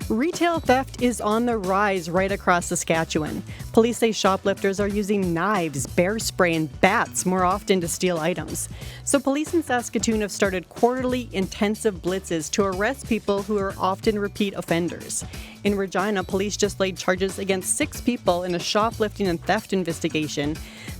Retail theft is on the rise right across Saskatchewan. Police say shoplifters are using knives, bear spray, and bats more often to steal items. So police in Saskatoon have started quarterly intensive blitzes to arrest people who are often repeat offenders. In Regina, police just laid charges against 6 people in a shoplifting and theft investigation.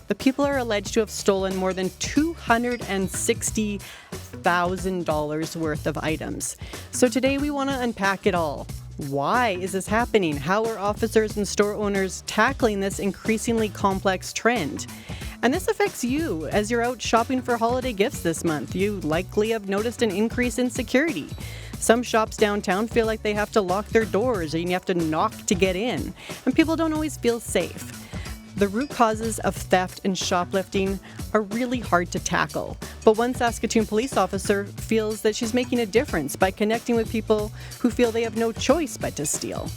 The people are alleged to have stolen more than $260,000 worth of items. So today we want to unpack it all. Why is this happening? How are officers and store owners tackling this increasingly complex trend? And this affects you as you're out shopping for holiday gifts this month. You likely have noticed an increase in security. Some shops downtown feel like they have to lock their doors and you have to knock to get in. And people don't always feel safe. The root causes of theft and shoplifting are really hard to tackle, but one Saskatoon police officer feels that she's making a difference by connecting with people who feel they have no choice but to steal.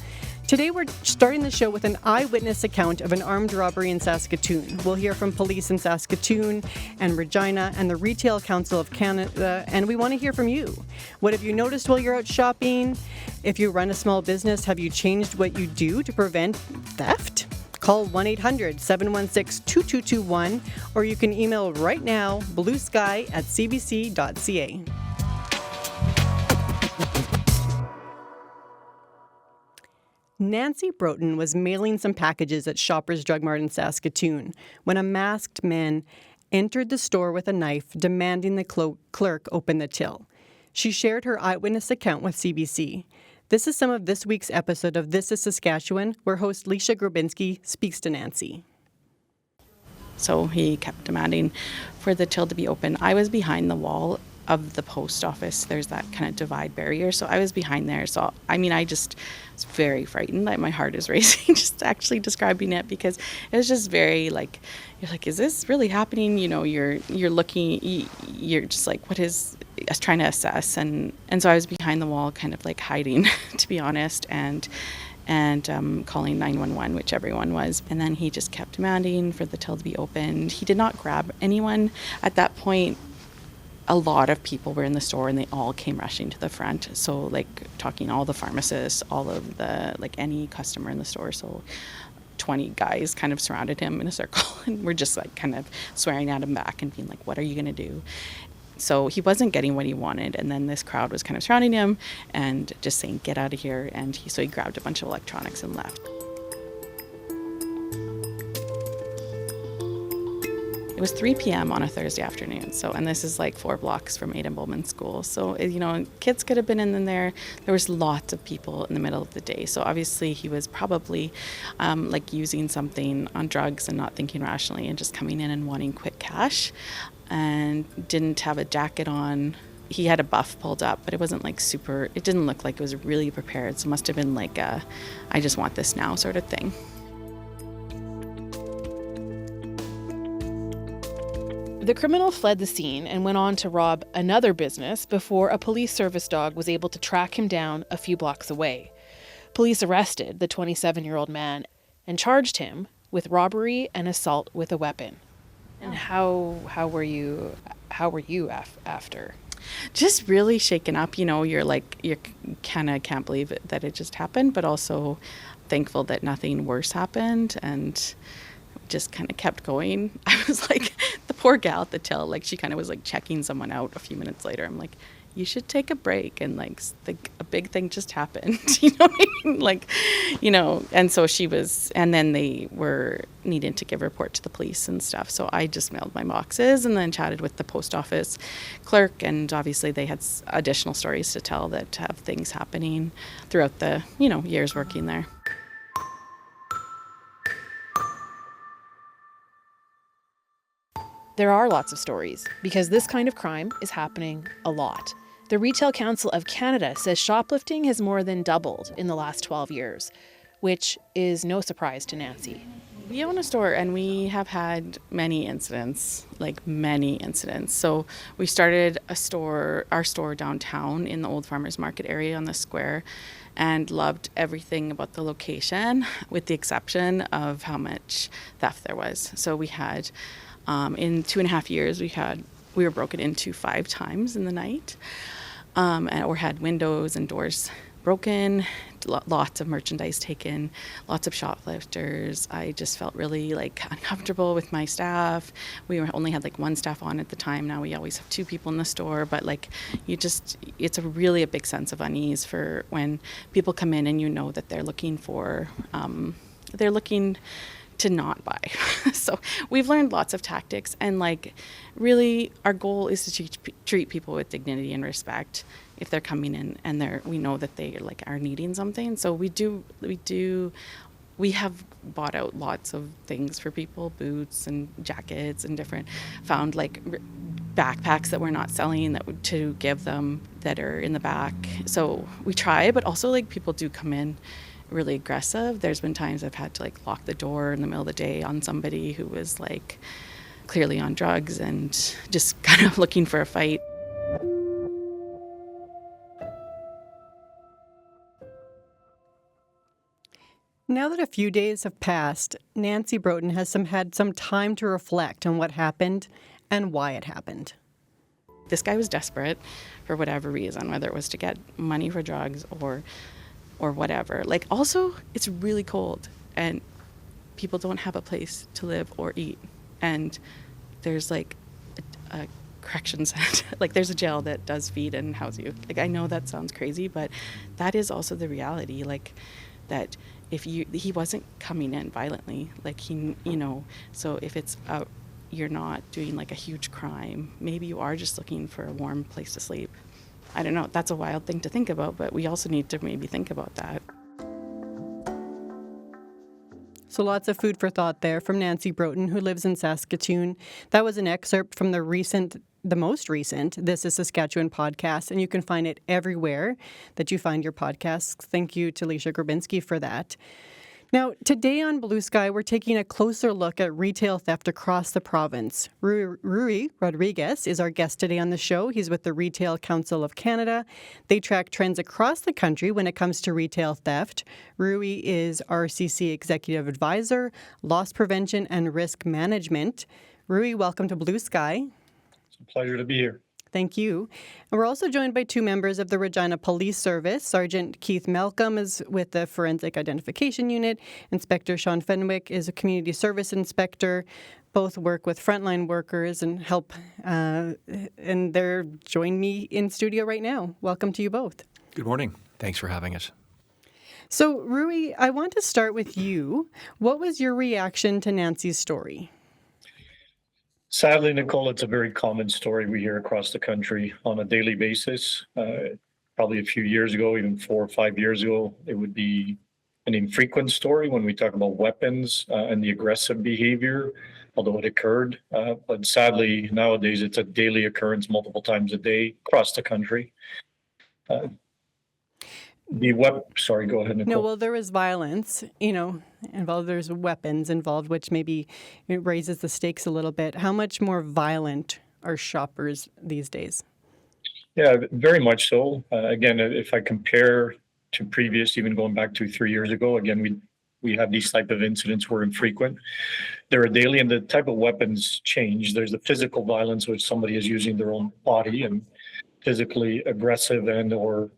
Today we're starting the show with an eyewitness account of an armed robbery in Saskatoon. We'll hear from police in Saskatoon and Regina and the Retail Council of Canada, and we want to hear from you. What have you noticed while you're out shopping? If you run a small business, have you changed what you do to prevent theft? Call 1-800-716-2221 or you can email right now bluesky@cbc.ca. Nancy Broughton was mailing some packages at Shoppers Drug Mart in Saskatoon when a masked man entered the store with a knife, demanding the clerk open the till. She shared her eyewitness account with CBC. This is some of this week's episode of This is Saskatchewan, where host Leisha Grabinski speaks to Nancy. So he kept demanding for the till to be open. I was behind the wall of the post office. There's that kind of divide barrier. So I was behind there. So, I just was very frightened. Like, my heart is racing just actually describing it, because it was just very you're like, is this really happening? You're looking, you're just like, what is, I was trying to assess. And so I was behind the wall, kind of like hiding, to be honest, and calling 911, which everyone was. And then he just kept demanding for the till to be opened. He did not grab anyone. At that point, a lot of people were in the store and they all came rushing to the front. So talking all the pharmacists, all of the, any customer in the store. So 20 guys kind of surrounded him in a circle and were just kind of swearing at him back and being like, what are you going to do? So he wasn't getting what he wanted, and then this crowd was kind of surrounding him and just saying, get out of here. And he grabbed a bunch of electronics and left. It was 3 p.m. on a Thursday afternoon. And this is 4 blocks from Aidan Bowman School. So, kids could have been in there. There was lots of people in the middle of the day. So obviously he was probably using something on drugs and not thinking rationally and just coming in and wanting quick cash, and didn't have a jacket on. He had a buff pulled up, but it wasn't it didn't look like it was really prepared. So it must have been I just want this now sort of thing. The criminal fled the scene and went on to rob another business before a police service dog was able to track him down a few blocks away. Police arrested the 27-year-old man and charged him with robbery and assault with a weapon. And how were you after? Just really shaken up. You're kind of can't believe it, that it just happened, but also thankful that nothing worse happened, and just kind of kept going. I was the poor gal at the till, she kind of was checking someone out a few minutes later. I'm like, you should take a break and a big thing just happened. You know what I mean? And so she was, and then they were needing to give a report to the police and stuff. So I just mailed my boxes and then chatted with the post office clerk. And obviously they had additional stories to tell that have things happening throughout the, years working there. There are lots of stories, because this kind of crime is happening a lot. The Retail Council of Canada says shoplifting has more than doubled in the last 12 years, which is no surprise to Nancy. We own a store and we have had many incidents. So we started our store downtown in the Old Farmers Market area on the square, and loved everything about the location, with the exception of how much theft there was. So we had, in 2.5 years, we were broken into 5 times in the night, or had windows and doors broken, lots of merchandise taken, lots of shoplifters. I just felt really uncomfortable with my staff. We only had one staff on at the time. Now we always have 2 people in the store, but it's a big sense of unease for when people come in and that they're looking for, to not buy. So we've learned lots of tactics, and really our goal is to treat people with dignity and respect if they're coming in and we know that they are needing something. So we have bought out lots of things for people, boots and jackets and found backpacks that we're not selling to give them that are in the back. So we try, but also people do come in really aggressive. There's been times I've had to lock the door in the middle of the day on somebody who was clearly on drugs and just kind of looking for a fight. Now that a few days have passed, Nancy Broughton has had some time to reflect on what happened and why it happened. This guy was desperate for whatever reason, whether it was to get money for drugs or whatever. Also, it's really cold and people don't have a place to live or eat. And there's a correction center, there's a jail that does feed and house you. I know that sounds crazy, but that is also the reality. That if he wasn't coming in violently, so if it's you're not doing a huge crime, maybe you are just looking for a warm place to sleep. I don't know, that's a wild thing to think about, but we also need to maybe think about that. So lots of food for thought there from Nancy Broughton, who lives in Saskatoon. That was an excerpt from the most recent This is Saskatchewan podcast, and you can find it everywhere that you find your podcasts. Thank you to Alicia Grabinski for that. Now, today on Blue Sky, we're taking a closer look at retail theft across the province. Rui Rodriguez is our guest today on the show. He's with the Retail Council of Canada. They track trends across the country when it comes to retail theft. Rui is RCC Executive Advisor, Loss Prevention and Risk Management. Rui, welcome to Blue Sky. It's a pleasure to be here. Thank you. And we're also joined by 2 members of the Regina Police Service. Sergeant Keith Malcolm is with the Forensic Identification Unit. Inspector Sean Fenwick is a Community Service Inspector. Both work with frontline workers and help, and they're joining me in studio right now. Welcome to you both. Good morning. Thanks for having us. So, Rui, I want to start with you. What was your reaction to Nancy's story? Sadly, Nicole, it's a very common story we hear across the country on a daily basis. Probably a few years ago, even 4 or 5 years ago, it would be an infrequent story when we talk about weapons and the aggressive behavior, although it occurred. But sadly, nowadays, it's a daily occurrence multiple times a day across the country. Sorry, go ahead, Nicole. No, well, there is violence, involved. There's weapons involved, which maybe it raises the stakes a little bit. How much more violent are shoppers these days? Yeah, very much so. Again, if I compare to previous, even going back 2-3 years ago, again, we have these type of incidents were infrequent. They're daily, and the type of weapons change. There's the physical violence, which somebody is using their own body and physically aggressive or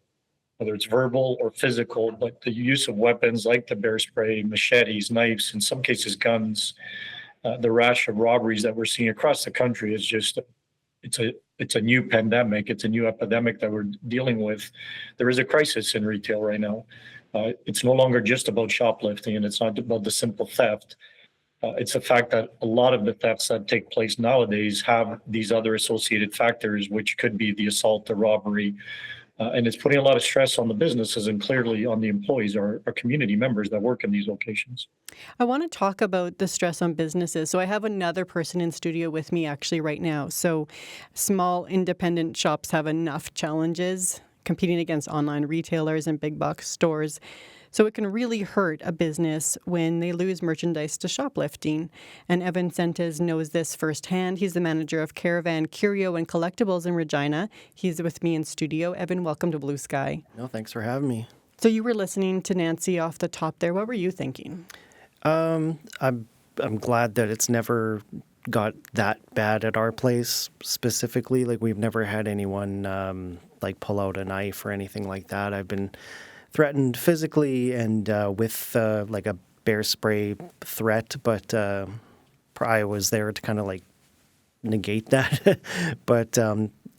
whether it's verbal or physical, but the use of weapons like the bear spray, machetes, knives, in some cases guns, the rash of robberies that we're seeing across the country is just, it's a new pandemic. It's a new epidemic that we're dealing with. There is a crisis in retail right now. It's no longer just about shoplifting, and it's not about the simple theft. It's the fact that a lot of the thefts that take place nowadays have these other associated factors, which could be the assault, the robbery, and it's putting a lot of stress on the businesses and clearly on the employees, our community members that work in these locations. I want to talk about the stress on businesses. So I have another person in studio with me actually right now. So small independent shops have enough challenges competing against online retailers and big box stores. So it can really hurt a business when they lose merchandise to shoplifting. And Evan Sentes knows this firsthand. He's the manager of Caravan, Curio, and Collectibles in Regina. He's with me in studio. Evan, welcome to Blue Sky. No, thanks for having me. So you were listening to Nancy off the top there. What were you thinking? I'm glad that it's never got that bad at our place specifically. We've never had anyone pull out a knife or anything like that. I've been threatened physically and with like a bear spray threat, but I was there to kind of like negate that. But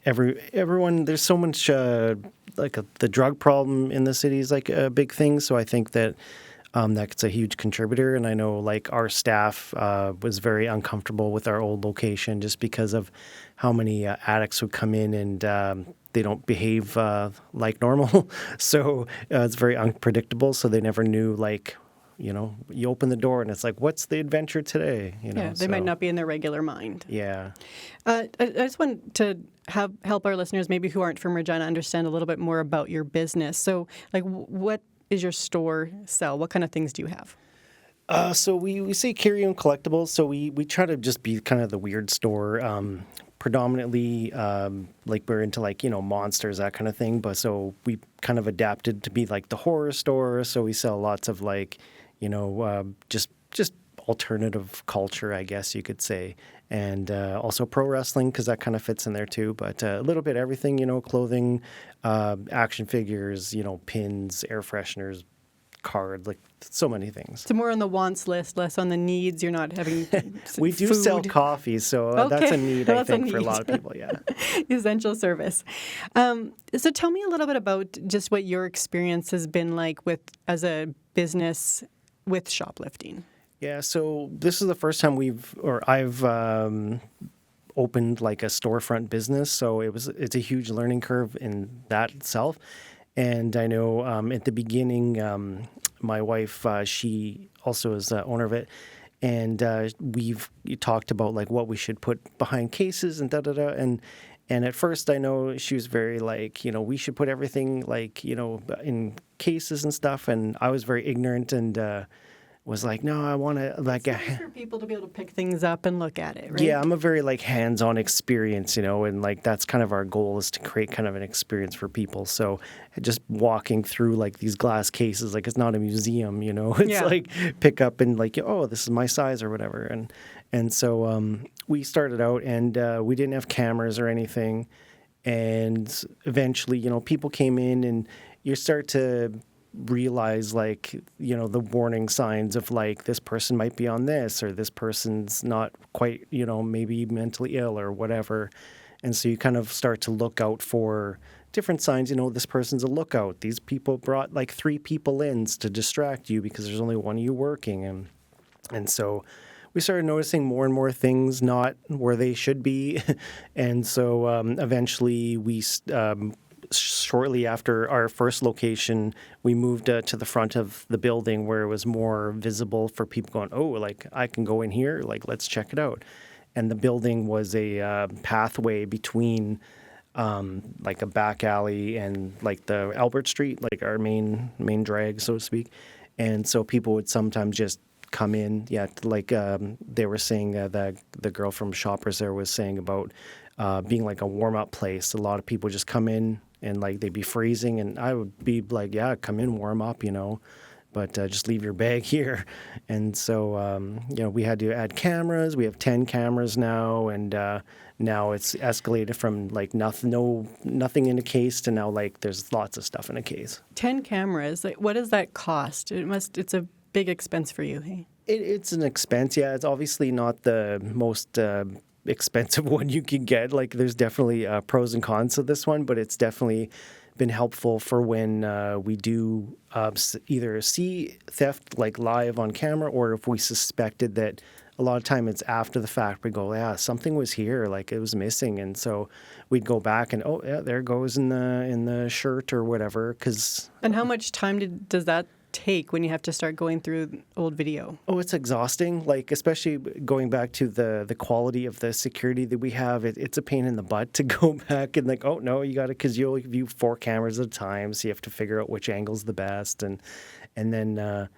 everyone, there's so much the drug problem in the city is like a big thing. So I think that that's a huge contributor. And I know like our staff was very uncomfortable with our old location just because of how many addicts would come in and they don't behave like normal. So it's very unpredictable. So they never knew like, you open the door and it's like, what's the adventure today? Yeah, they might not be in their regular mind. Yeah. I just want to help our listeners maybe who aren't from Regina understand a little bit more about your business. So like what is your store sell? What kind of things do you have? So we say carry-on collectibles. So we try to just be kind of the weird store. Predominantly, like we're into like, monsters, that kind of thing. But so we kind of adapted to be like the horror store. So we sell lots of like, just alternative culture, I guess you could say. And also pro wrestling, because that kind of fits in there too. But a little bit everything, clothing, action figures, pins, air fresheners, cards, like so many things. So more on the wants list, less on the needs. You're not having We do food. sell coffee, so that's a need, I think, for a lot of people, yeah. Essential service. So tell me a little bit about just what your experience has been like as a business with shoplifting. Yeah, so this is the first time I've opened like a storefront business, so it's a huge learning curve in that itself. And I know at the beginning, my wife, she also is the owner of it, and we've talked about like what we should put behind cases and da-da-da. And at first I know she was very like, we should put everything like, in cases and stuff. And I was very ignorant and was like, no, I want to like It's for people to be able to pick things up and look at it, right? Yeah, I'm a very like hands-on experience, and like that's kind of our goal is to create kind of an experience for people. So just walking through like these glass cases, like it's not a museum, it's like pick up and like, oh, this is my size or whatever. And so we started out and we didn't have cameras or anything. And eventually, people came in and you start to realize like, the warning signs of like this person might be on this or this person's not quite, maybe mentally ill or whatever. And so you kind of start to look out for different signs, this person's a lookout. These people brought like 3 people in to distract you because there's only one of you working. And so we started noticing more and more things not where they should be. And so eventually we shortly after our first location, we moved to the front of the building where it was more visible for people going, oh, like I can go in here, like let's check it out. And the building was a pathway between like a back alley and like the Albert Street, like our main drag, so to speak. And so people would sometimes just come in. Yeah, like they were saying the girl from Shoppers there was saying about being like a warm-up place. A lot of people just come in and like they'd be freezing and I would be like, yeah, come in, warm up, but just leave your bag here. And so, we had to add cameras. We have 10 cameras now, and now it's escalated from like nothing in a case to now like there's lots of stuff in a case. 10 cameras. Like, what does that cost? It's a big expense for you, hey? It's an expense, yeah. It's obviously not the most expensive one you can get. Like there's definitely pros and cons to this one, but it's definitely been helpful for when we do either see theft like live on camera, or if we suspected that. A lot of time it's after the fact we go, yeah, something was here, like it was missing, and so we'd go back and oh yeah, there it goes in the shirt or whatever. And how much time does that take when you have to start going through old video? Oh, it's exhausting. Like especially going back to the quality of the security that we have, it's a pain in the butt to go back and like, oh no, you got to, because you only view 4 cameras at a time, so you have to figure out which angle's the best, and then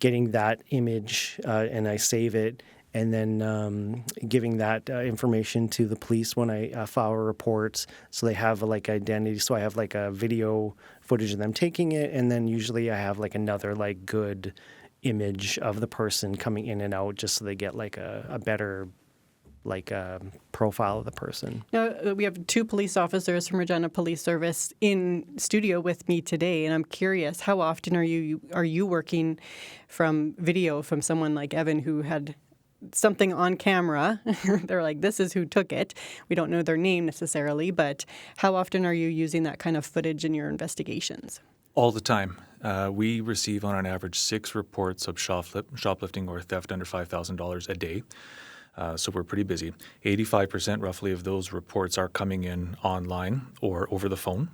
getting that image and I save it, and then giving that information to the police when I file reports, so they have like identity. So I have like a video footage of them taking it, and then usually I have like another like good image of the person coming in and out, just so they get like a better profile of the person. Now, we have two police officers from Regina Police Service in studio with me today, and I'm curious, how often are you working from video from someone like Evan who had something on camera? They're like, this is who took it. We don't know their name necessarily, but how often are you using that kind of footage in your investigations? All the time. We receive on an average 6 reports of shoplifting or theft under $5,000 a day. So we're pretty busy. 85% roughly of those reports are coming in online or over the phone,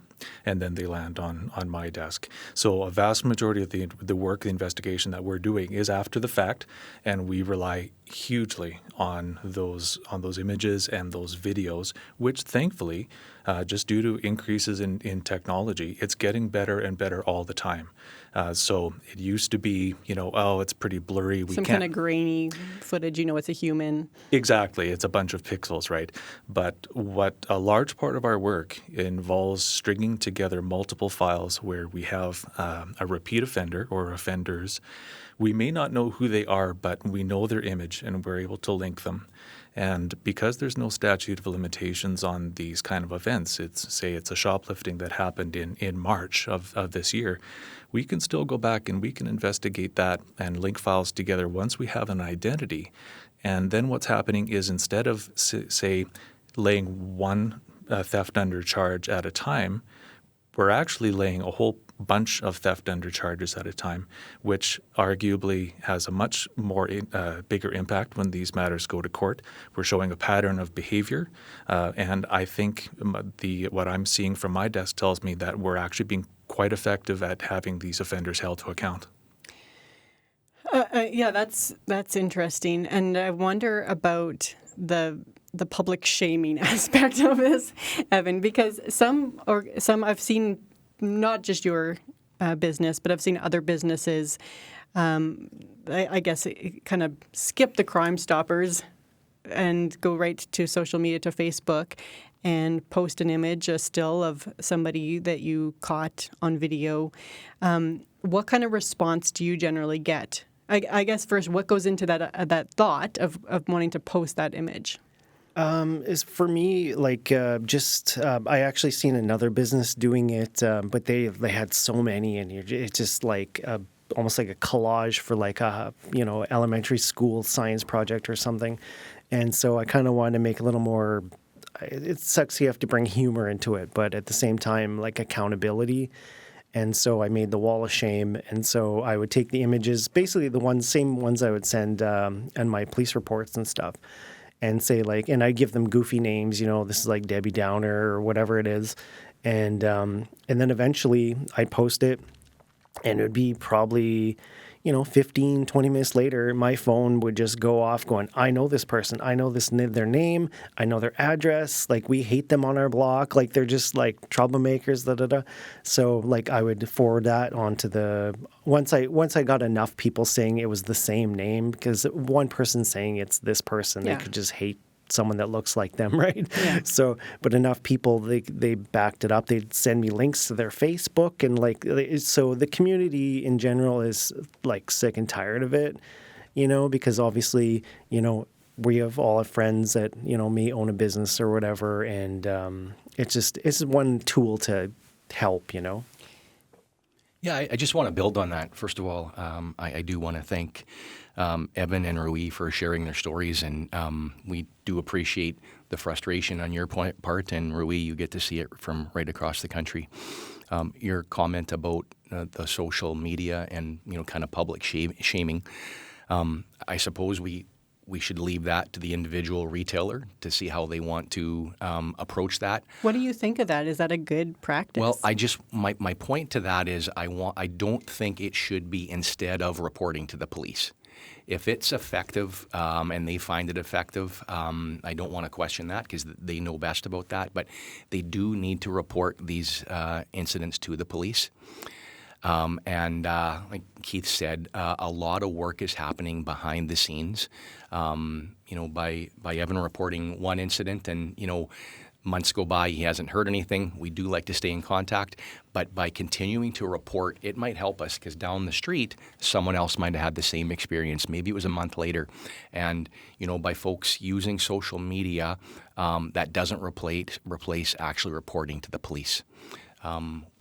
and then they land on my desk. So a vast majority of the work, the investigation that we're doing is after the fact, and we rely hugely on those images and those videos, which thankfully, just due to increases in technology, it's getting better and better all the time. So it used to be, it's pretty blurry. Some kind of grainy footage, it's a human. Exactly. It's a bunch of pixels, right? But what a large part of our work involves stringing together multiple files where we have a repeat offender or offenders. We may not know who they are, but we know their image and we're able to link them. And because there's no statute of limitations on these kind of events, it's a shoplifting that happened in March of this year, we can still go back and we can investigate that and link files together once we have an identity. And then what's happening is instead of, say, laying one theft under charge at a time, we're actually laying a whole bunch of theft under charges at a time, which arguably has a much more bigger impact when these matters go to court. We're showing a pattern of behavior, and I think what I'm seeing from my desk tells me that we're actually being quite effective at having these offenders held to account. Yeah, that's interesting, and I wonder about the public shaming aspect of this, Evan, because some I've seen, not just your business, but I've seen other businesses, I guess, kind of skip the Crime Stoppers and go right to social media, to Facebook, and post an image, a still of somebody that you caught on video. What kind of response do you generally get? I guess first, what goes into that thought of wanting to post that image? Is for me, I actually seen another business doing it, but they had so many, and it's just like almost like a collage for like a elementary school science project or something. And so I kind of wanted to make a little more. It sucks you have to bring humor into it, but at the same time, like accountability. And so I made the wall of shame. And so I would take the images, basically the same ones I would send on my police reports and stuff, and say and I give them goofy names, this is like Debbie Downer or whatever it is. And then eventually I'd post it, and it would be probably, 15, 20 minutes later, my phone would just go off going, I know this person. I know their name. I know their address. We hate them on our block. They're just troublemakers, da-da-da. So I would forward that onto once I got enough people saying it was the same name, because one person saying it's this person, They could just hate someone that looks like them, right? Yeah. So, but enough people, they backed it up. They'd send me links to their Facebook, and so the community in general is sick and tired of it, because obviously, we all have friends that, may own a business or whatever, and it's one tool to help, Yeah, I just want to build on that. First of all, I do want to thank Evan and Rui for sharing their stories, and we do appreciate the frustration on your part, and Rui, you get to see it from right across the country. Your comment about the social media and kind of public shaming, I suppose we should leave that to the individual retailer to see how they want to approach that. What do you think of that? Is that a good practice? Well, my point to that is I don't think it should be instead of reporting to the police. If it's effective and they find it effective, I don't want to question that because they know best about that. But they do need to report these incidents to the police. And like Keith said, a lot of work is happening behind the scenes. By Evan reporting one incident, and months go by, he hasn't heard anything. We do like to stay in contact, but by continuing to report, it might help us because down the street, someone else might have had the same experience. Maybe it was a month later. And, by folks using social media, that doesn't replace actually reporting to the police.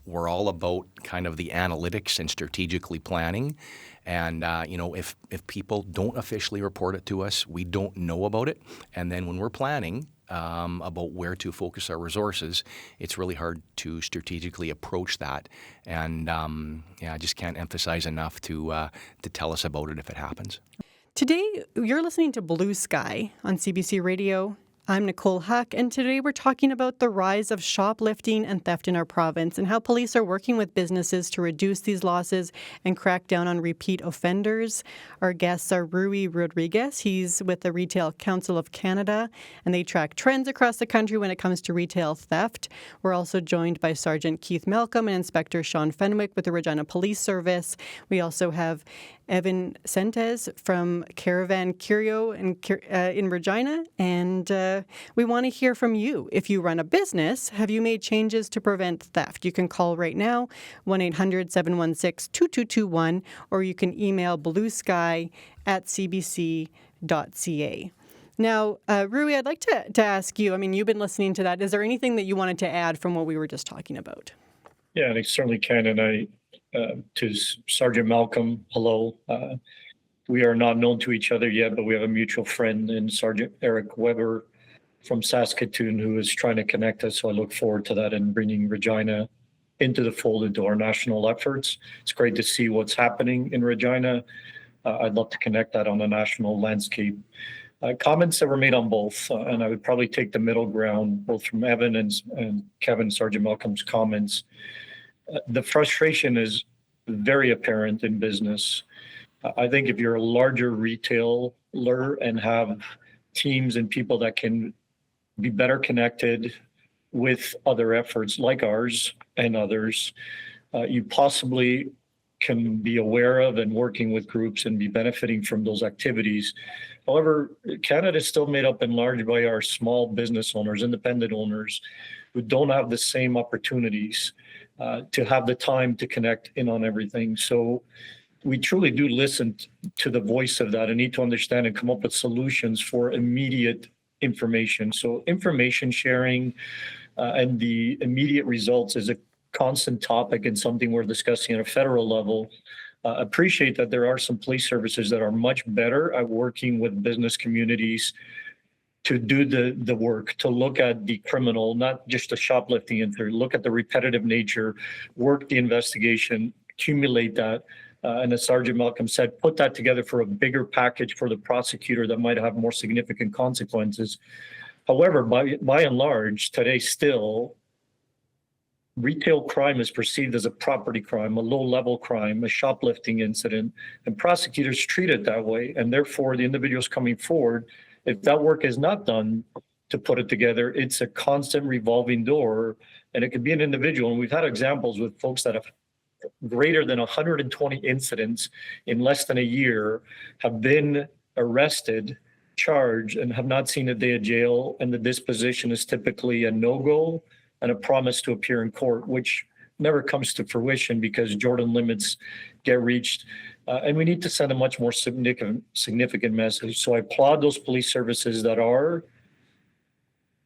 We're all about kind of the analytics and strategically planning. And, if people don't officially report it to us, we don't know about it. And then when we're planning about where to focus our resources, it's really hard to strategically approach that. And, I just can't emphasize enough to tell us about it if it happens. Today, you're listening to Blue Sky on CBC Radio. I'm Nicole Huck, and today we're talking about the rise of shoplifting and theft in our province and how police are working with businesses to reduce these losses and crack down on repeat offenders. Our guests are Rui Rodriguez. He's with the Retail Council of Canada, and they track trends across the country when it comes to retail theft. We're also joined by Sergeant Keith Malcolm and Inspector Sean Fenwick with the Regina Police Service. We also have Evan Sentes from Caravan Curio in Regina, and we want to hear from you. If you run a business, have you made changes to prevent theft? You can call right now, 1-800-716-2221, or you can email bluesky@cbc.ca. Now, Rui, I'd like to ask you, you've been listening to that. Is there anything that you wanted to add from what we were just talking about? Yeah, and I certainly can. And to Sergeant Malcolm, hello. We are not known to each other yet, but we have a mutual friend in Sergeant Eric Weber from Saskatoon who is trying to connect us. So I look forward to that and bringing Regina into the fold into our national efforts. It's great to see what's happening in Regina. I'd love to connect that on a national landscape. Comments that were made on both, and I would probably take the middle ground, both from Evan and Kevin, Sergeant Malcolm's comments. The frustration is very apparent in business. I think if you're a larger retailer and have teams and people that can be better connected with other efforts like ours and others, you possibly can be aware of and working with groups and be benefiting from those activities. However, Canada is still made up in large by our small business owners, independent owners, who don't have the same opportunities to have the time to connect in on everything. So we truly do listen to the voice of that and need to understand and come up with solutions for immediate information. So information sharing and the immediate results is a constant topic and something we're discussing at a federal level. Appreciate that there are some police services that are much better at working with business communities to do the work, to look at the criminal, not just the shoplifting, and to look at the repetitive nature, work the investigation, accumulate that. And as Sergeant Malcolm said, put that together for a bigger package for the prosecutor that might have more significant consequences. However, by and large, today still, retail crime is perceived as a property crime, a low-level crime, a shoplifting incident, and prosecutors treat it that way. And therefore, the individuals coming forward, if that work is not done to put it together, it's a constant revolving door, and it could be an individual. And we've had examples with folks that have greater than 120 incidents in less than a year, have been arrested, charged, and have not seen a day of jail. And the disposition is typically a no-go and a promise to appear in court, which never comes to fruition because Jordan limits get reached. And we need to send a much more significant message. So I applaud those police services that are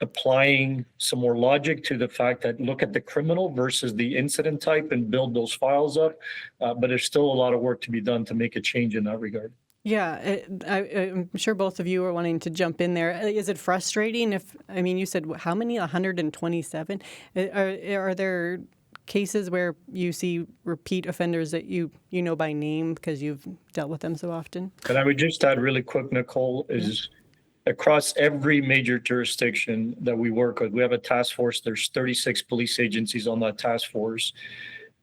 applying some more logic to the fact that look at the criminal versus the incident type and build those files up. But there's still a lot of work to be done to make a change in that regard. Yeah, I'm sure both of you are wanting to jump in there. Is it frustrating you said how many? 127? Are there cases where you see repeat offenders that you know by name because you've dealt with them so often? And I would just add really quick, Nicole, is across every major jurisdiction that we work with, we have a task force. There's 36 police agencies on that task force.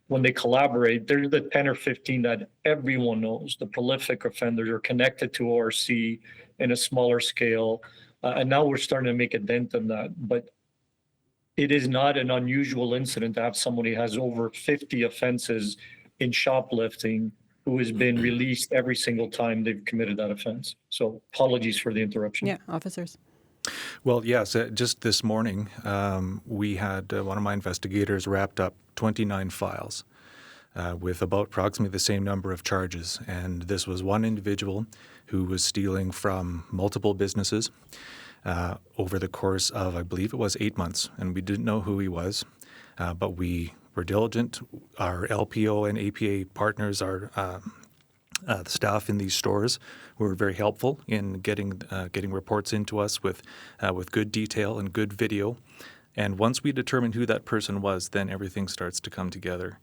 When they collaborate, there's the 10 or 15 that everyone knows. The prolific offenders are connected to ORC in a smaller scale. And now we're starting to make a dent in that. But it is not an unusual incident to have somebody who has over 50 offenses in shoplifting who has been released every single time they've committed that offense. So apologies for the interruption. Yeah, officers. Well, yes, just this morning, we had one of my investigators wrapped up 29 files with about approximately the same number of charges. And this was one individual who was stealing from multiple businesses over the course of, I believe it was 8 months. And we didn't know who he was, but we were diligent. Our LPO and APA partners are the staff in these stores were very helpful in getting reports into us with good detail and good video. And once we determine who that person was, then everything starts to come together,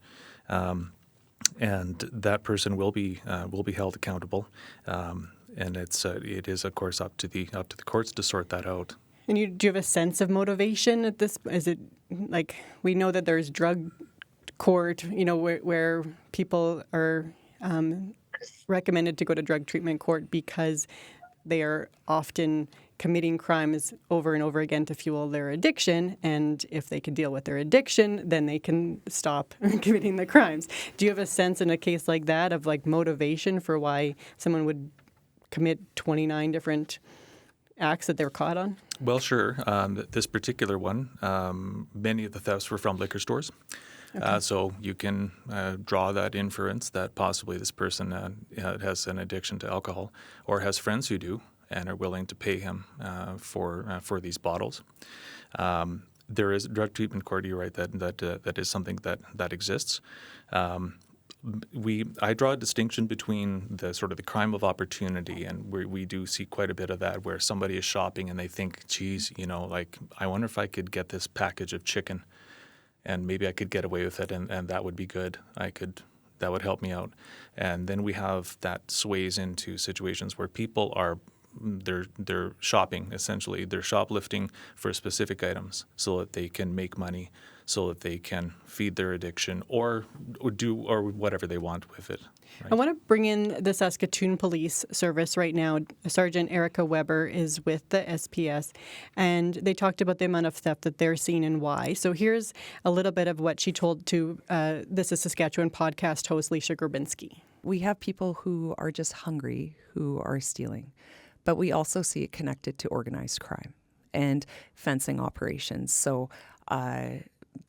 and that person will be held accountable. And it is of course up to the courts to sort that out. And do you have a sense of motivation at this? Is it like we know that there's drug court, where people are recommended to go to drug treatment court because they are often committing crimes over and over again to fuel their addiction. And if they can deal with their addiction, then they can stop committing the crimes. Do you have a sense in a case like that of like motivation for why someone would commit 29 different acts that they're caught on? Well, sure. This particular one, many of the thefts were from liquor stores. Okay. So you can draw that inference that possibly this person has an addiction to alcohol or has friends who do and are willing to pay him for these bottles. There is drug treatment court, you're right, that is something that exists. I draw a distinction between the sort of the crime of opportunity, and we do see quite a bit of that where somebody is shopping and they think, geez, like I wonder if I could get this package of chicken and maybe I could get away with it and that would be good. That would help me out. And then we have that sways into situations where people are they're shopping essentially. They're shoplifting for specific items so that they can make money, so that they can feed their addiction or do whatever they want with it. Right? I want to bring in the Saskatoon Police Service right now. Sergeant Erica Weber is with the SPS, and they talked about the amount of theft that they're seeing and why. So here's a little bit of what she told to This is Saskatchewan podcast host Leisha Grabinski. We have people who are just hungry, who are stealing, but we also see it connected to organized crime and fencing operations. So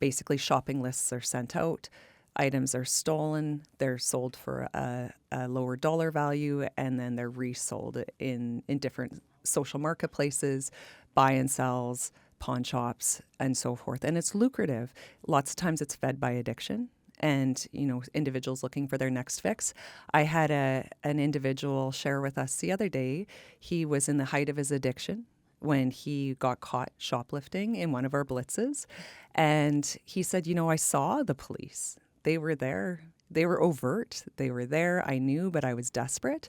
basically shopping lists are sent out, items are stolen, they're sold for a lower dollar value, and then they're resold in different social marketplaces, buy and sells, pawn shops, and so forth. And it's lucrative. Lots of times it's fed by addiction and, individuals looking for their next fix. I had an individual share with us the other day. He was in the height of his addiction when he got caught shoplifting in one of our blitzes. And he said, I saw the police. They were there. They were overt. They were there. I knew, but I was desperate.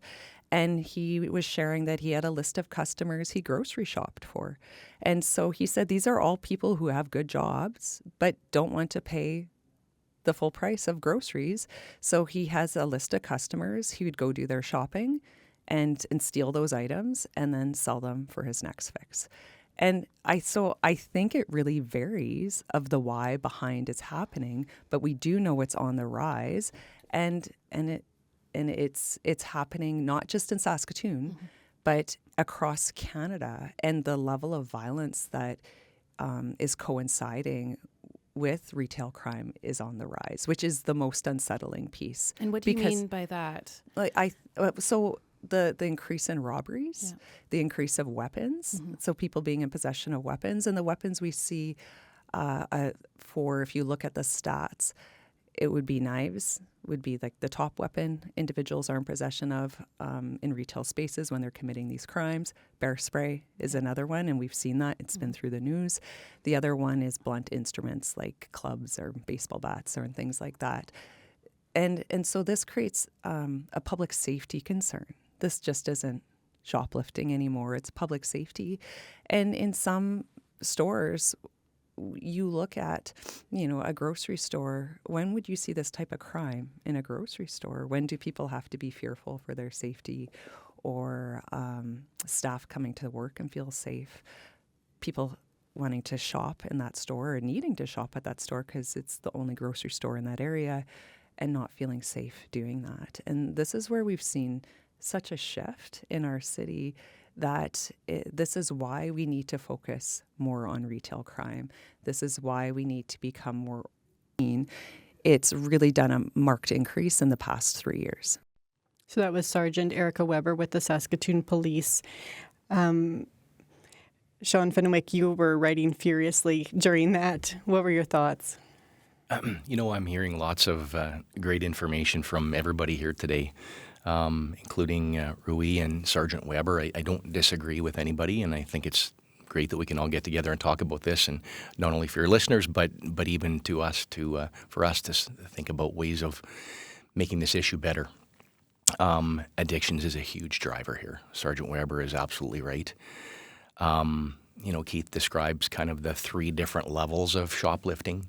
And he was sharing that he had a list of customers he grocery shopped for. And so he said, these are all people who have good jobs, but don't want to pay the full price of groceries. So he has a list of customers. He would go do their shopping and steal those items and then sell them for his next fix. And I think it really varies of the why behind it's happening, but we do know it's on the rise, and it's happening not just in Saskatoon, mm-hmm. but across Canada, and the level of violence that is coinciding with retail crime is on the rise, which is the most unsettling piece. And what do you mean by that? The increase in robberies, the increase of weapons, mm-hmm. so people being in possession of weapons, and the weapons we see if you look at the stats, it would be knives, would be like the top weapon individuals are in possession of in retail spaces when they're committing these crimes. Bear spray is another one, and we've seen that. It's been through the news. The other one is blunt instruments like clubs or baseball bats or things like that. And so this creates a public safety concern. This just isn't shoplifting anymore. It's public safety. And in some stores, you look at, a grocery store. When would you see this type of crime in a grocery store? When do people have to be fearful for their safety, or staff coming to work and feel safe? People wanting to shop in that store or needing to shop at that store because it's the only grocery store in that area and not feeling safe doing that. And this is where we've seen such a shift in our city that this is why we need to focus more on retail crime. This is why we need to become more clean. It's really done a marked increase in the past 3 years. So that was Sergeant Erica Weber with the Saskatoon Police. Sean Fenwick, you were writing furiously during that. What were your thoughts? I'm hearing lots of great information from everybody here today, including Rui and Sergeant Weber. I don't disagree with anybody, and I think it's great that we can all get together and talk about this, and not only for your listeners, but even to us for us to think about ways of making this issue better. Addictions is a huge driver here. Sergeant Weber is absolutely right. Keith describes kind of the 3 different levels of shoplifting,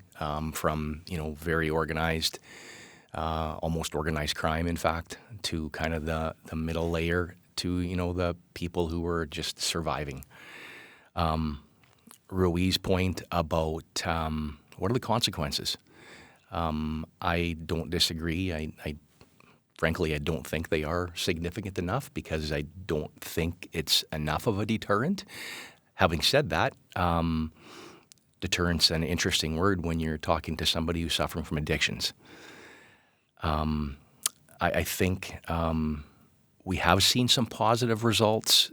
from, very organized, almost organized crime, in fact, to kind of the middle layer to, the people who were just surviving. Rui's point about what are the consequences? I don't disagree. Frankly, I don't think they are significant enough because I don't think it's enough of a deterrent. Having said that, deterrent's an interesting word when you're talking to somebody who's suffering from addictions. I think we have seen some positive results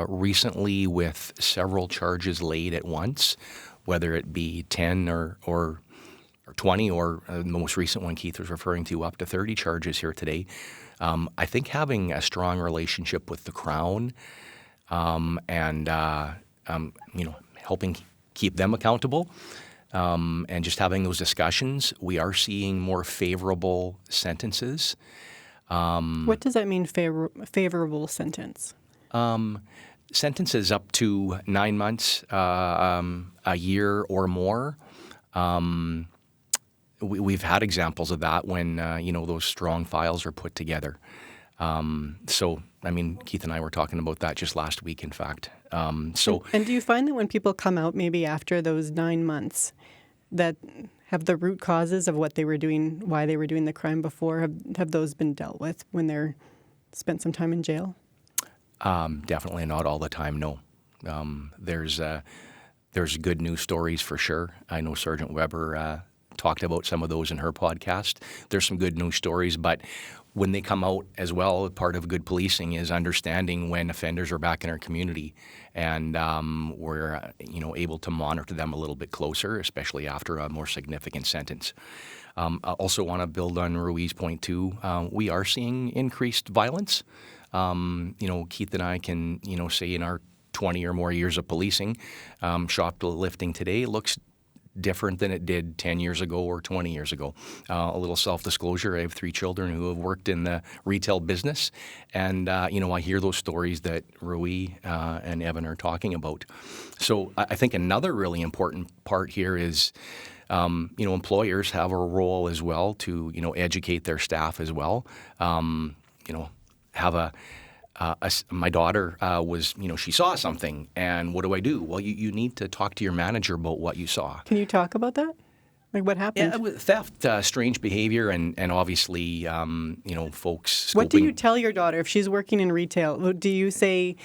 recently with several charges laid at once, whether it be 10 or 20, or the most recent one Keith was referring to, up to 30 charges here today. I think having a strong relationship with the Crown and helping keep them accountable and just having those discussions, we are seeing more favorable sentences. What does that mean, favorable sentence? Sentences up to 9 months, a year or more. We've had examples of that when, those strong files are put together. Keith and I were talking about that just last week, in fact. And do you find that when people come out maybe after those 9 months that have the root causes of what they were doing, why they were doing the crime before, have those been dealt with when they're spent some time in jail? Definitely not all the time, no. There's good news stories for sure. I know Sergeant Weber talked about some of those in her podcast. There's some good news stories, but when they come out as well, part of good policing is understanding when offenders are back in our community, and we're able to monitor them a little bit closer, especially after a more significant sentence. I also want to build on Rui's point too. We are seeing increased violence. Keith and I can say in our 20 or more years of policing, shoplifting today looks different than it did 10 years ago or 20 years ago. A little self-disclosure, I have 3 children who have worked in the retail business, and I hear those stories that Rui and Evan are talking about. So I think another really important part here is employers have a role as well to educate their staff as well. Have my daughter was, she saw something, and what do? Well, you need to talk to your manager about what you saw. Can you talk about that? Like what happened? Yeah, theft, strange behavior, and obviously, folks. What do you tell your daughter if she's working in retail? Do you say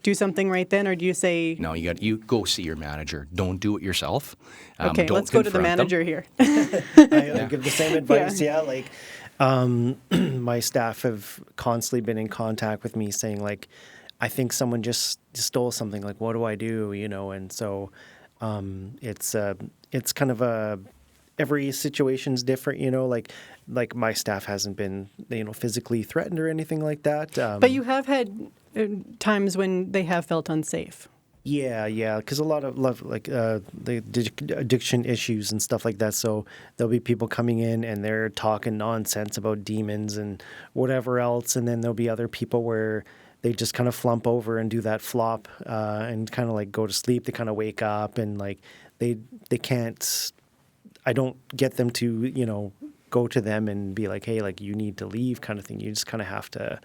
do something right then, or do you say no? You go see your manager. Don't do it yourself. Okay, let's go to the manager here. I give the same advice. Yeah, my staff have constantly been in contact with me saying, like, I think someone just stole something. Like, what do I do? And so it's kind of every situation's different. Like my staff hasn't been physically threatened or anything like that. But you have had times when they have felt unsafe. Yeah, because a lot of the addiction issues and stuff like that. So there'll be people coming in and they're talking nonsense about demons and whatever else, and then there'll be other people where they just kind of flump over and do that flop and kind of like go to sleep. They kind of wake up and like they can't. I don't get them to go to them and be like, hey, like you need to leave kind of thing. You just kind of have to,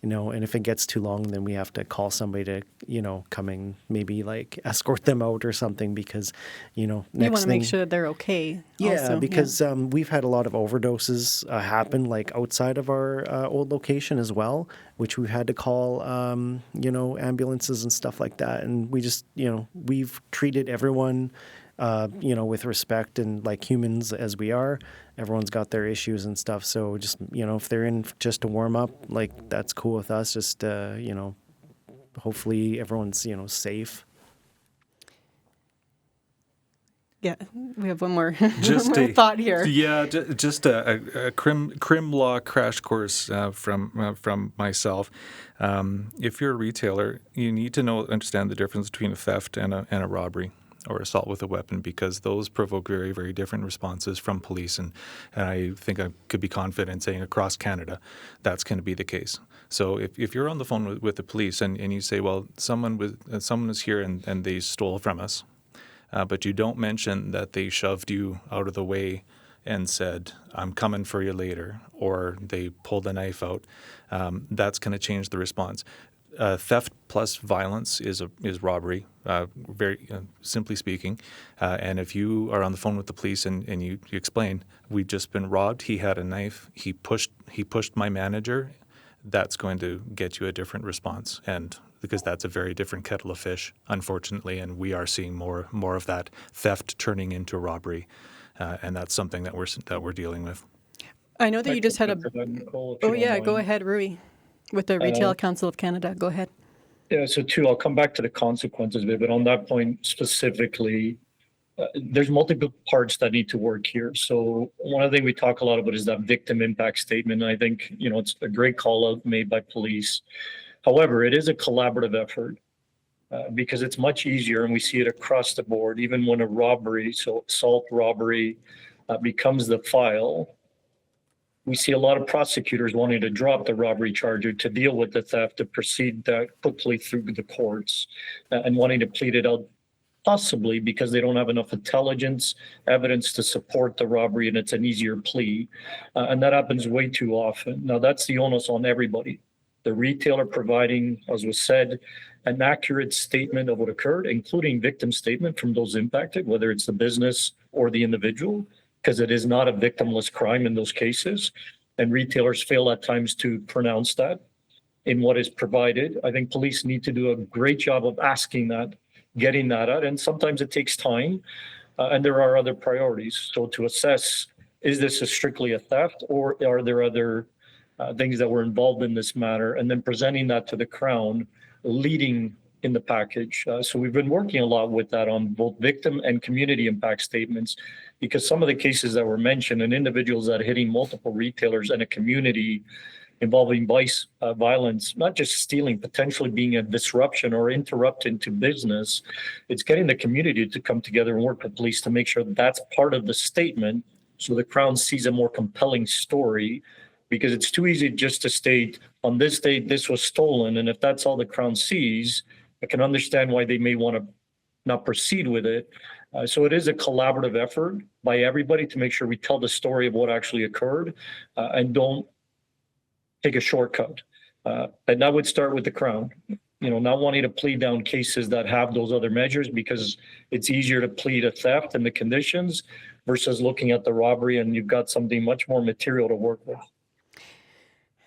and if it gets too long, then we have to call somebody to, come and maybe like escort them out or something because, You next want to thing. make sure they're okay. Yeah, also. because we've had a lot of overdoses happen like outside of our old location as well, which we've had to call, ambulances and stuff like that. And we just, we've treated everyone, with respect and like humans as we are. Everyone's got their issues and stuff. So just, if they're in just to warm up, like that's cool with us. Just, hopefully everyone's, safe. Yeah, we have one more, Just one more thought here. Yeah, just a crim law crash course from myself. If you're a retailer, you need to understand the difference between a theft and a robbery or assault with a weapon, because those provoke very, very different responses from police. And I think I could be confident saying across Canada, that's going to be the case. So if you're on the phone with the police and you say, well, someone was here and they stole from us, but you don't mention that they shoved you out of the way and said, I'm coming for you later, or they pulled a knife out, that's going to change the response. Theft plus violence is robbery, very simply speaking. And if you are on the phone with the police and you explain, we've just been robbed, he had a knife, he pushed my manager, that's going to get you a different response. And because that's a very different kettle of fish, unfortunately, and we are seeing more of that theft turning into robbery, and that's something that we're dealing with. I know that you just had a. Nicole, Oh yeah, go ahead, Rui, with the Retail Council of Canada. Go ahead. Yeah, so too, I'll come back to the consequences of it, but on that point specifically, there's multiple parts that need to work here. So one of the things we talk a lot about is that victim impact statement. And I think, it's a great call out made by police. However, it is a collaborative effort because it's much easier, and we see it across the board, even when a robbery, so assault robbery becomes the file. We see a lot of prosecutors wanting to drop the robbery charge or to deal with the theft, to proceed quickly through the courts and wanting to plead it out, possibly because they don't have enough intelligence, evidence to support the robbery, and it's an easier plea. And that happens way too often. Now, that's the onus on everybody. The retailer providing, as was said, an accurate statement of what occurred, including victim statement from those impacted, whether it's the business or the individual, because it is not a victimless crime in those cases. And retailers fail at times to pronounce that in what is provided. I think police need to do a great job of asking that, getting that out, and sometimes it takes time, and there are other priorities. So to assess, is this strictly a theft, or are there other things that were involved in this matter, and then presenting that to the Crown, leading in the package. So we've been working a lot with that on both victim and community impact statements, because some of the cases that were mentioned and individuals that are hitting multiple retailers and a community involving violence, not just stealing, potentially being a disruption or interruption to business. It's getting the community to come together and work with police to make sure that's part of the statement, so the Crown sees a more compelling story, because it's too easy just to state on this date this was stolen, and if that's all the Crown sees, I can understand why they may want to not proceed with it. So it is a collaborative effort by everybody to make sure we tell the story of what actually occurred and don't take a shortcut. And that would start with the Crown, not wanting to plead down cases that have those other measures, because it's easier to plead a theft and the conditions versus looking at the robbery, and you've got something much more material to work with.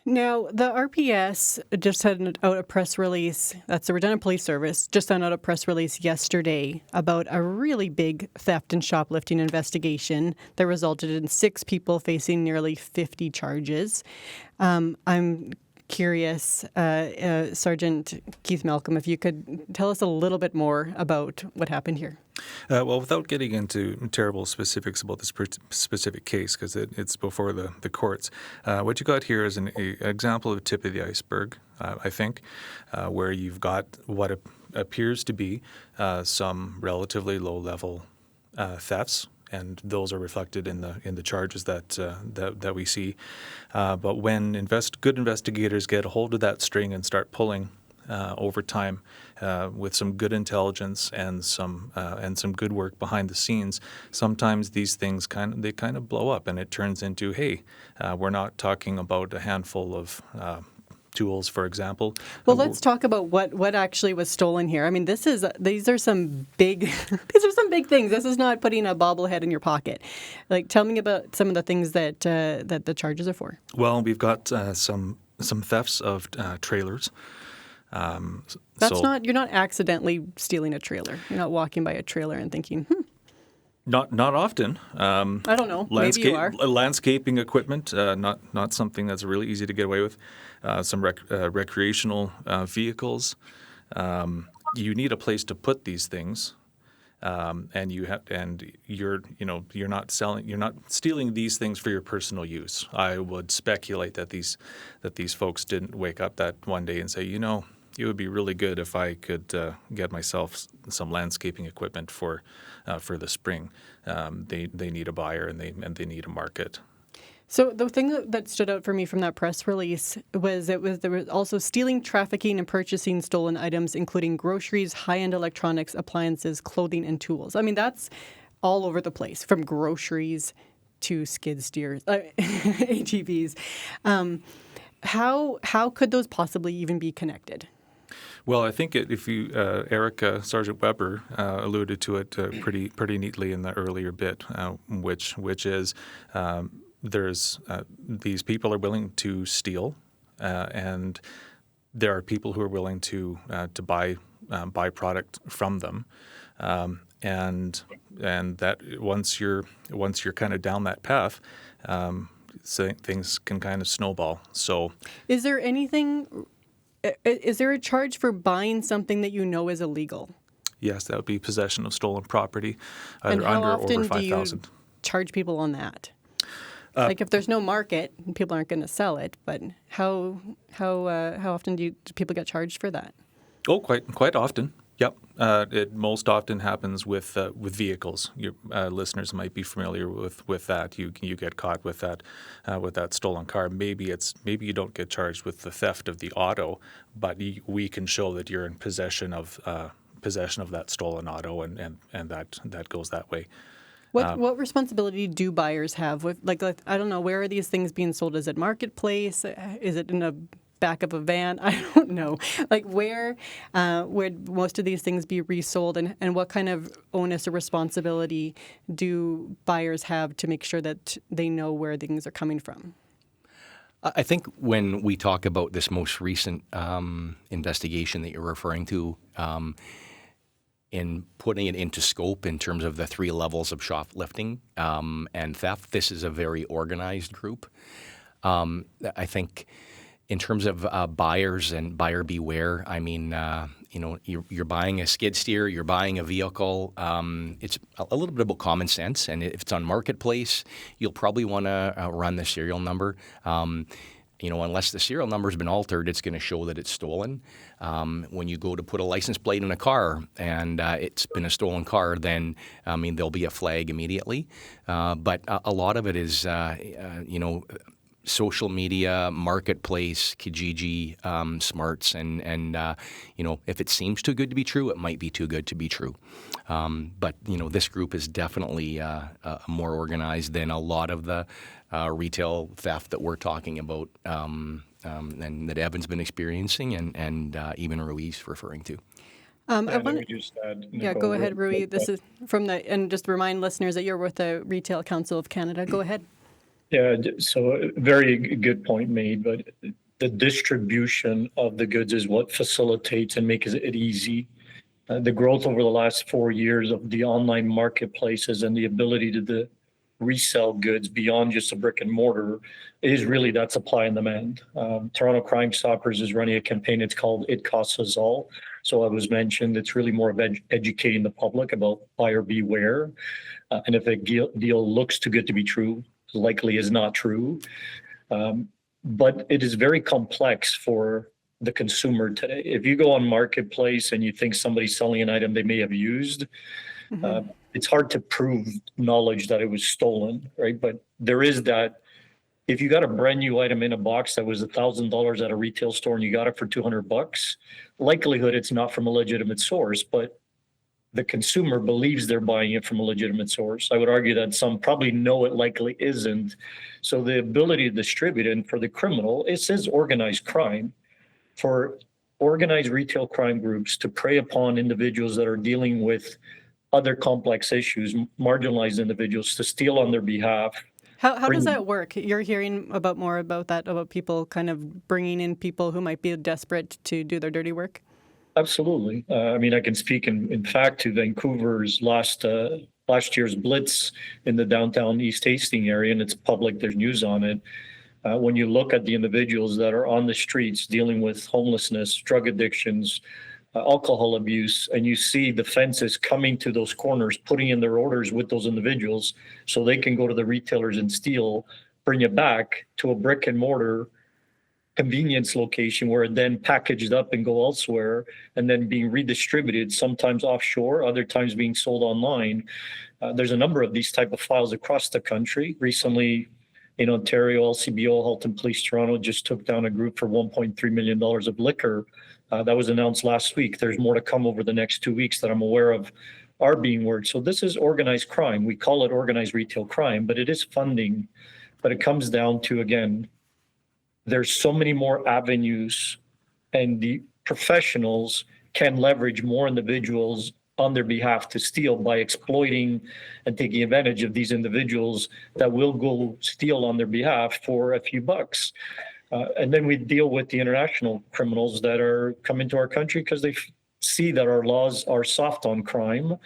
Now, the RPS just sent out a press release, that's the Regina Police Service, just sent out a press release yesterday about a really big theft and shoplifting investigation that resulted in 6 people facing nearly 50 charges. I'm curious, Sergeant Keith Malcolm, if you could tell us a little bit more about what happened here. Well, without getting into terrible specifics about this specific case, because it's before the courts, what you got here is an example of a tip of the iceberg, I think, where you've got what appears to be some relatively low-level thefts, and those are reflected in the charges that we see. But when good investigators get a hold of that string and start pulling over time with some good intelligence and some good work behind the scenes. Sometimes these things kind of blow up, and it turns into, hey, we're not talking about a handful of tools, for example. Well, let's talk about what actually was stolen here. I mean, these are some big things. This is not putting a bobblehead in your pocket. Like, tell me about some of the things that the charges are for. Well, we've got some thefts of trailers. You're not accidentally stealing a trailer. You're not walking by a trailer and thinking, Not often. I don't know. Maybe you are. Landscaping equipment, not something that's really easy to get away with. Some recreational vehicles. You need a place to put these things, and you're not stealing these things for your personal use. I would speculate that these folks didn't wake up that one day and say, it would be really good if I could get myself some landscaping equipment for the spring. They need a buyer and they need a market. So the thing that stood out for me from that press release was there was also stealing, trafficking, and purchasing stolen items, including groceries, high-end electronics, appliances, clothing, and tools. I mean, that's all over the place, from groceries to skid steers, ATVs. How could those possibly even be connected? Well, I think if you, Erica Sergeant Weber alluded to it pretty neatly in the earlier bit, which is there's these people are willing to steal, and there are people who are willing to buy product from them, and that once you're kind of down that path, so things can kind of snowball. So, is there a charge for buying something that you know is illegal? Yes, that would be possession of stolen property, either and how under or often over $5,000. do you charge people on that? Like, if there's no market, people aren't going to sell it. But how often do people get charged for that? Oh, quite often. Yep, it most often happens with vehicles. Your listeners might be familiar with that. You get caught with that stolen car. Maybe you don't get charged with the theft of the auto, but we can show that you're in possession of that stolen auto, and that goes that way. What responsibility do buyers have with like I don't know, where are these things being sold? Is it marketplace? Is it in the back of a van? I don't know. Like where would most of these things be resold, and what kind of onus or responsibility do buyers have to make sure that they know where things are coming from? I think when we talk about this most recent investigation that you're referring to, in putting it into scope in terms of the 3 levels of shoplifting and theft, this is a very organized group. I think in terms of buyers and buyer beware, I mean, you're buying a skid steer, you're buying a vehicle. It's a little bit about common sense, and if it's on Marketplace, you'll probably want to run the serial number. Unless the serial number's been altered, it's going to show that it's stolen. When you go to put a license plate in a car and it's been a stolen car, then, there'll be a flag immediately. But a lot of it is, social media, Marketplace, Kijiji, smarts, and if it seems too good to be true, it might be too good to be true. But this group is definitely more organized than a lot of the retail theft that we're talking about, and that Evan's been experiencing, and even Rui's referring to. Just add, yeah, go ahead, Rui. This is and just remind listeners that you're with the Retail Council of Canada. Go ahead. Yeah, so a very good point made, but the distribution of the goods is what facilitates and makes it easy. The growth over the last 4 years of the online marketplaces and the ability to resell goods beyond just a brick and mortar is really that supply and demand. Toronto Crime Stoppers is running a campaign. It's called It Costs Us All. So it was mentioned, it's really more of educating the public about buyer beware. And if a deal looks too good to be true, likely is not true. But it is very complex for the consumer today. If you go on Marketplace and you think somebody's selling an item they may have used, it's hard to prove knowledge that it was stolen, right? But there is that if you got a brand new item in a box that was $1,000 at a retail store and you got it for $200, likelihood it's not from a legitimate source, but the consumer believes they're buying it from a legitimate source. I would argue that some probably know it likely isn't. So the ability to distribute it, and for the criminal, it says organized crime, for organized retail crime groups to prey upon individuals that are dealing with other complex issues, marginalized individuals, to steal on their behalf. How does that work? You're hearing more about that, about people kind of bringing in people who might be desperate to do their dirty work? Absolutely. I mean, I can speak in fact to Vancouver's last year's blitz in the downtown East Hastings area, and it's public, there's news on it. When you look at the individuals that are on the streets dealing with homelessness, drug addictions, alcohol abuse, and you see the fences coming to those corners, putting in their orders with those individuals so they can go to the retailers and steal, bring it back to a brick and mortar convenience location where it then packaged up and go elsewhere and then being redistributed, sometimes offshore, other times being sold online. There's a number of these type of files across the country. Recently in Ontario, LCBO, Halton Police Toronto just took down a group for $1.3 million of liquor. That was announced last week. There's more to come over the next 2 weeks that I'm aware of are being worked. So this is organized crime. We call it organized retail crime, but it is funding. But it comes down to, again, there's so many more avenues, and the professionals can leverage more individuals on their behalf to steal by exploiting and taking advantage of these individuals that will go steal on their behalf for a few bucks. And then we deal with the international criminals that are coming to our country because they see that our laws are soft on crime.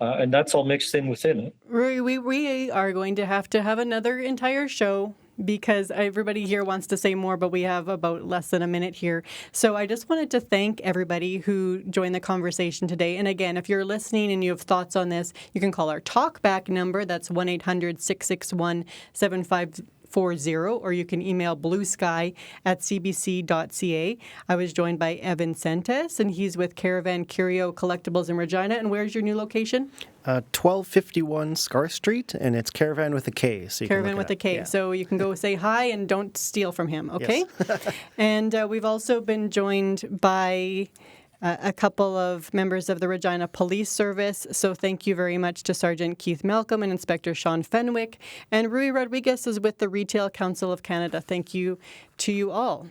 And that's all mixed in within it. We are going to have another entire show because everybody here wants to say more, but we have about less than a minute here. So I just wanted to thank everybody who joined the conversation today. And again, if you're listening and you have thoughts on this, you can call our talkback number. That's 1-800-661-7540, or you can email bluesky@cbc.ca. I was joined by Evan Sentes, and he's with Caravan Curio Collectibles in Regina. And where's your new location? 1251 Scar Street, and it's Caravan with a K. So you Caravan can with a K. Yeah. So you can go say hi and don't steal from him, okay? Yes. And we've also been joined by a couple of members of the Regina Police Service. So thank you very much to Sergeant Keith Malcolm and Inspector Sean Fenwick. And Rui Rodriguez is with the Retail Council of Canada. Thank you to you all.